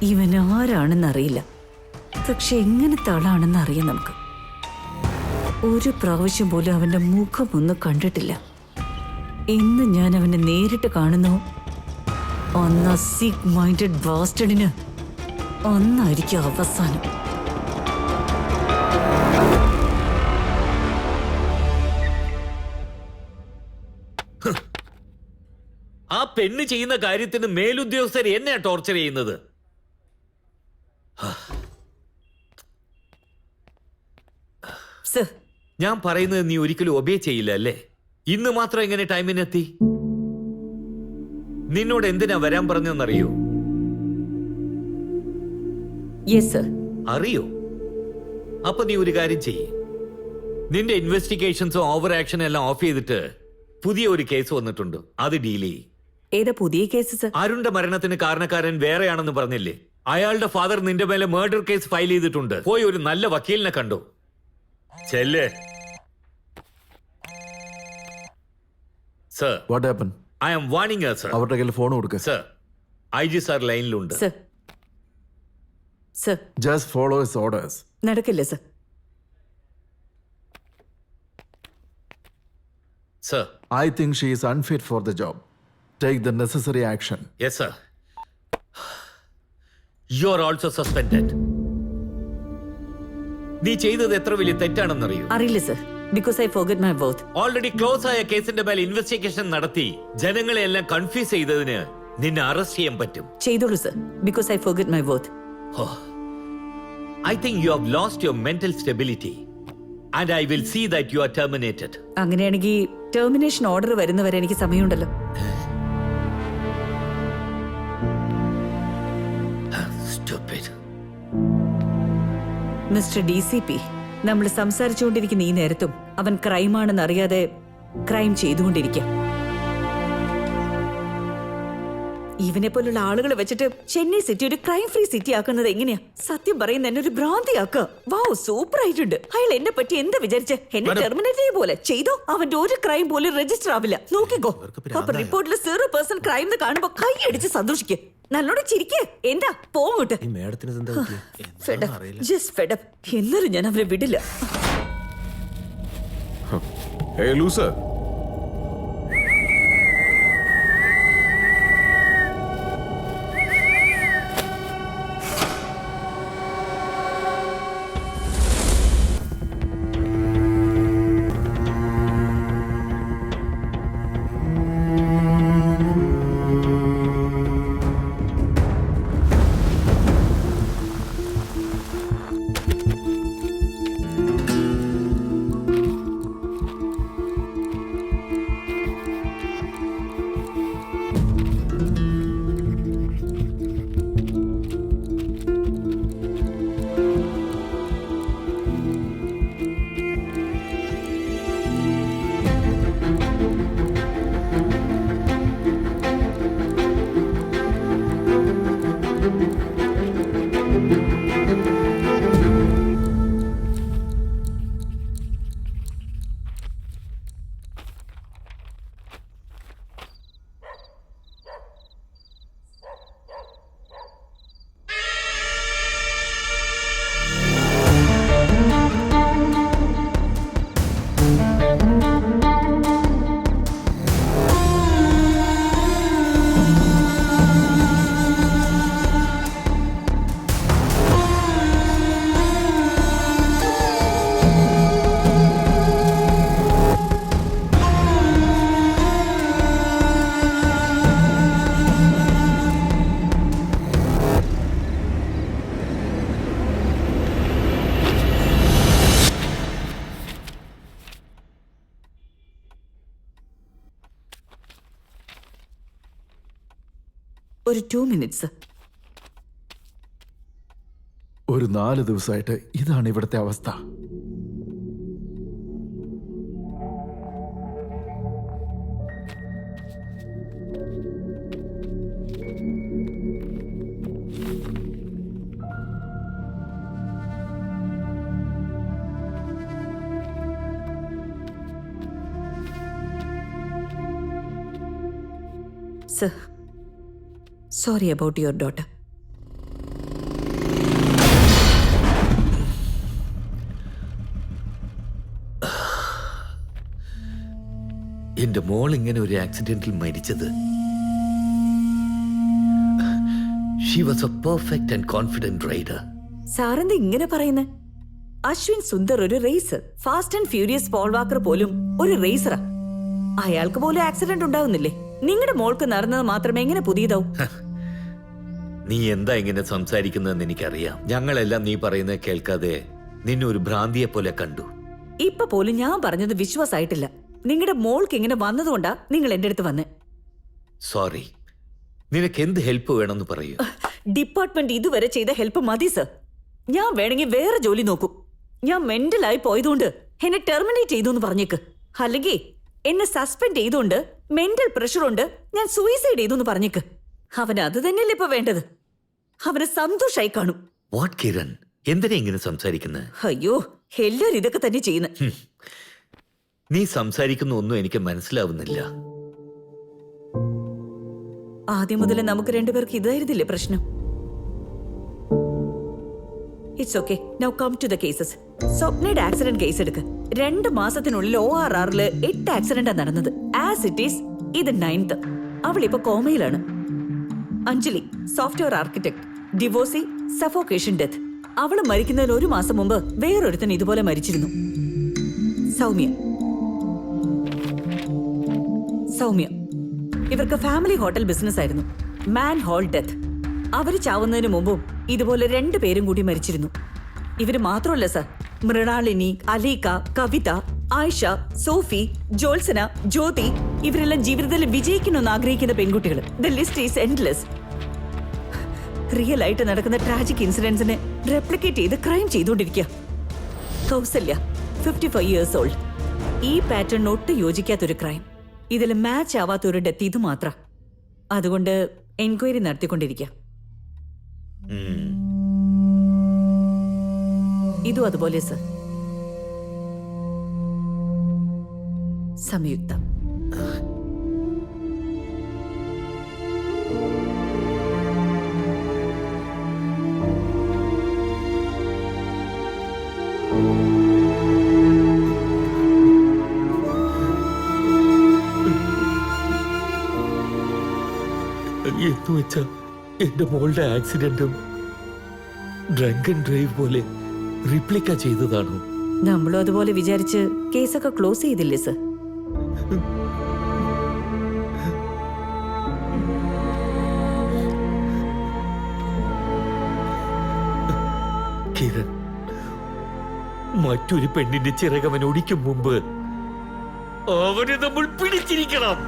ഇവൻ ആരാണെന്നറിയില്ല, പക്ഷെ എങ്ങനത്തെ ആളാണെന്ന് അറിയാം നമുക്ക്. ഒരു പ്രാവശ്യം പോലും അവന്റെ മുഖം ഒന്നും കണ്ടിട്ടില്ല. ഇന്ന് ഞാൻ അവനെ നേരിട്ട് കാണുന്നു. അന്ന് സിക്ക് മൈൻഡഡ് ബാസ്റ്റഡിന് അന്നായിരിക്കും അവസാനം. ആ പെണ്ണ് ചെയ്യുന്ന കാര്യത്തിന് മേലുദ്യോഗസ്ഥർ എന്നെയാ ടോർച്ചർ ചെയ്യുന്നത്. ഞാൻ പറയുന്നത് നീ ഒരിക്കലും ഒബേ ചെയ്യില്ല അല്ലേ? ഇന്ന് മാത്രം എങ്ങനെ ടൈമിനെത്തി? നിന്നോട് എന്തിനാ വരാൻ പറഞ്ഞെന്നറിയോ? അറിയോ? അപ്പൊ നീ ഒരു കാര്യം ചെയ്യ്. നിന്റെ ഇൻവെസ്റ്റിഗേഷൻസും ഓവർ ആക്ഷനും എല്ലാം ഓഫ് ചെയ്തിട്ട് പുതിയ ഒരു കേസ് വന്നിട്ടുണ്ട്, അത് ഡീൽ ചെയ്യ്. ഏതാ പുതിയ കേസ്? അരുണിന്റെ മരണത്തിന് കാരണക്കാരൻ വേറെയാണെന്ന് പറഞ്ഞില്ലേ? അയാളുടെ ഫാദർ നിന്റെ മേലെ മർഡർ കേസ് ഫയൽ ചെയ്തിട്ടുണ്ട്. പോയി ഒരു നല്ല വക്കീലിനെ കണ്ടു. ചെല്ലേ. Sir, what happen? I am warning sir. അവരുടെ കയ്യിൽ ഫോൺ കൊടുക്കുക. സർ, IG സാർ ലൈനിലുണ്ട്. Just follow his orders. നടക്കില്ല sir. Sir, I think she is unfit for the job. Take the necessary action. yes sir. You are also suspended. നീ ചെയ്തത് എത്ര വലിയ തെറ്റാണെന്നറിയോ? അറിയില്ല sir, because I forgot my vote. Already close ആയ കേസിന്റെ മേൽ investigation നടത്തി ജനങ്ങളെ എല്ലാം കൺഫ്യൂസ് ചെയ്തതിന് നിന്നെ അറസ്റ്റ് ചെയ്യാൻ പറ്റും. ചെയ്തോളൂ sir, because I forgot my vote. I think you have lost your mental stability and I will see that you are terminated. അങ്ങനെയാണെങ്കിൽ ടെർമിനേഷൻ ഓർഡർ വരുന്നവരെ എനിക്ക് സമയമുണ്ടല്ലോ. Stupid. മിസ്റ്റർ DCP, നമ്മൾ സംസാരിച്ചുകൊണ്ടിരിക്കുന്ന ഈ നേരത്തും അവൻ ക്രൈമാണെന്ന് അറിയാതെ ക്രൈം ചെയ്തുകൊണ്ടിരിക്കുക. ഇവനെ പോലുള്ള ആളുകളെ വെച്ചിട്ട് ചെന്നൈ സിറ്റി ഒരു ക്രൈം ഫ്രീ സിറ്റി ആക്കുന്നത് എങ്ങനെയാ? സത്യം പറയുന്ന എന്നെ ഒരു ഭ്രാന്തിയാക്കുക. വാവ്, സൂപ്പർ ആയിട്ടുണ്ട്. അയാൾ എന്നെ പറ്റി എന്താ വിചാരിച്ച്? എന്നെ ടെർമിനേറ്റ് പോലെ ചെയ്തോ? അവന്റെ ഒരു ക്രൈം പോലും രജിസ്റ്റർ ആവില്ല. നോക്കിക്കോ. അപ്പൊ റിപ്പോർട്ടിൽ 0% ക്രൈം എന്ന് കാണുമ്പോ കൈയടിച്ച് സന്തോഷിക്കുക. നല്ലോണം ചിരിക്കേ. എന്താ പോങ്ങോട്ട്. എന്നാലും ഞാൻ അവരെ വിടില്ല. Hey, loser. ഒരു 2 minutes. ഒരു 4 ദിവസമായിട്ട് ഇതാണ് ഇവിടുത്തെ അവസ്ഥ. Sir, sorry about your daughter. എന്റെ മോൾ ഇങ്ങനെ ഒരു ആക്സിഡന്റിൽ മരിച്ചത്. She was a perfect and confident rider. സാറെന്താ ഇങ്ങനെ പറയുന്നത്? അശ്വിൻ സുന്ദർ ഒരു racer, fast and furious Paul Walker പോലും ഒരു റേസറാ. അയാൾക്ക് പോലും ആക്സിഡന്റ് ഉണ്ടാവുന്നില്ലേ? നിങ്ങളുടെ മോൾക്ക് നടന്നത് മാത്രമേ എങ്ങനെ പുതിയതാവും? നീ എന്താ ഇങ്ങനെ സംസാരിക്കുന്നതെന്ന് എനിക്കറിയാം. ഞങ്ങളെല്ലാം നീ പറയുന്നത് കേൾക്കാതെ നിന്നെ ഒരു ഭ്രാന്തിയെ പോലെ കണ്ടു. ഇപ്പൊ പോലും ഞാൻ പറഞ്ഞത് വിശ്വാസമായിട്ടില്ല. നിങ്ങളുടെ മോൾക്ക് ഇങ്ങനെ വന്നതുകൊണ്ടാ നിങ്ങൾ എന്റെ അടുത്ത് വന്നേ. സോറി. നിനക്ക് എന്ത് ഹെൽപ്പ് വേണമെന്ന് പറയൂ. ഡിപ്പാർട്ട്മെന്റ് ഇതുവരെ ചെയ്ത ഹെൽപ്പ് മതി സർ. ഞാൻ വേണമെങ്കിൽ വേറെ ജോലി നോക്കും. ഞാൻ മെന്റലായി പോയതുകൊണ്ട് എന്നെ ടെർമിനേറ്റ് ചെയ്തു എന്ന് പറഞ്ഞേക്ക്. അല്ലെങ്കിൽ എന്നെ സസ്പെൻഡ് ചെയ്തുകൊണ്ട് മെന്റൽ പ്രഷർ കൊണ്ട് ഞാൻ സൂയിസൈഡ് ചെയ്തു എന്ന് പറഞ്ഞേക്ക്. അവന് അത് തന്നെയല്ലേ ഇപ്പൊ വേണ്ടത്. അവന് സന്തോഷായി കാണും. വാട്ട് കിരൺ, എന്തിനാ ഇങ്ങനെ സംസാരിക്കുന്നത്? അയ്യോ, എല്ലാരും ഇതൊക്കെ തന്നെ ചെയ്യുന്നത്. നീ സംസാരിക്കുന്ന ഒന്നും എനിക്ക് മനസ്സിലാവുന്നില്ല. ആദ്യം മുതൽ നമുക്ക് രണ്ടുപേർക്ക് ഇതായിരുന്നില്ലേ പ്രശ്നം? It's okay. Now come to the cases. സ്വപ്നയുടെ ആക്സിഡന്റ് കേസ് എടുക്ക്. 2 മാസത്തിനുള്ളിൽ ORR-ല് 8 ആക്സിഡന്റാ നടന്നത്. ആസ് ഇറ്റ് ഈസ് ഇത് 9th. അവളിപ്പോ കോമയിലാണ്. Anjali, software architect, divorcee, suffocation death. അവള് മരിക്കുന്നതിന് 1 മാസം മുമ്പ് വേറൊരുത്തൻ ഇതുപോലെ മരിച്ചിരുന്നു. സൗമ്യ. ഇവർക്ക് ഫാമിലി ഹോട്ടൽ ബിസിനസ് ആയിരുന്നു. മാൻ ഹോൾ ഡെത്ത്. അവര് ചാവുന്നതിന് മുമ്പും ഇതുപോലെ 2 പേരും കൂടി മരിച്ചിരുന്നു. ഇവര് മാത്രമല്ല സർ, മൃണാളിനി, അലീക, കവിത, ആയിഷ, സോഫി, ജോത്സന, ജ്യോതി, ഇവരെല്ലാം ജീവിതത്തിൽ വിജയിക്കണമെന്ന് ആഗ്രഹിക്കുന്ന പെൺകുട്ടികൾ. The list is endless. Real ആയിട്ട് നടക്കുന്ന ട്രാജിക് ഇൻസിഡൻസിനെ റെപ്ലിക്കേറ്റ് ചെയ്ത് ക്രൈം ചെയ്തുകൊണ്ടിരിക്കുക. Kausalya, 55 years old. ഈ പാറ്റേൺ ഒട്ടും യോജിക്കാത്തൊരു ക്രൈം. ഇതിൽ മാച്ച് ആവാത്തൊരു ഡെത്ത് ഇത് മാത്രം. അതുകൊണ്ട് എൻക്വയറി നടത്തിക്കൊണ്ടിരിക്കുക. ഇതും അതുപോലെ സർ. സംയുക്ത. എന്നുവെച്ചാ എന്റെ മോളുടെ ആക്സിഡന്റും ഡ്രങ്ക് ആൻഡ് ഡ്രൈവ് പോലെ റിപ്ലിക്ക ചെയ്തതാണോ? നമ്മളും അതുപോലെ വിചാരിച്ച് കേസൊക്കെ ക്ലോസ് ചെയ്തില്ലേ സർ? കിരൺ, മറ്റൊരു പെണ്ണിന്റെ ചിറകവൻ ഒടിക്കും മുമ്പ് അവനെ നമ്മൾ പിടിച്ചിരിക്കണം.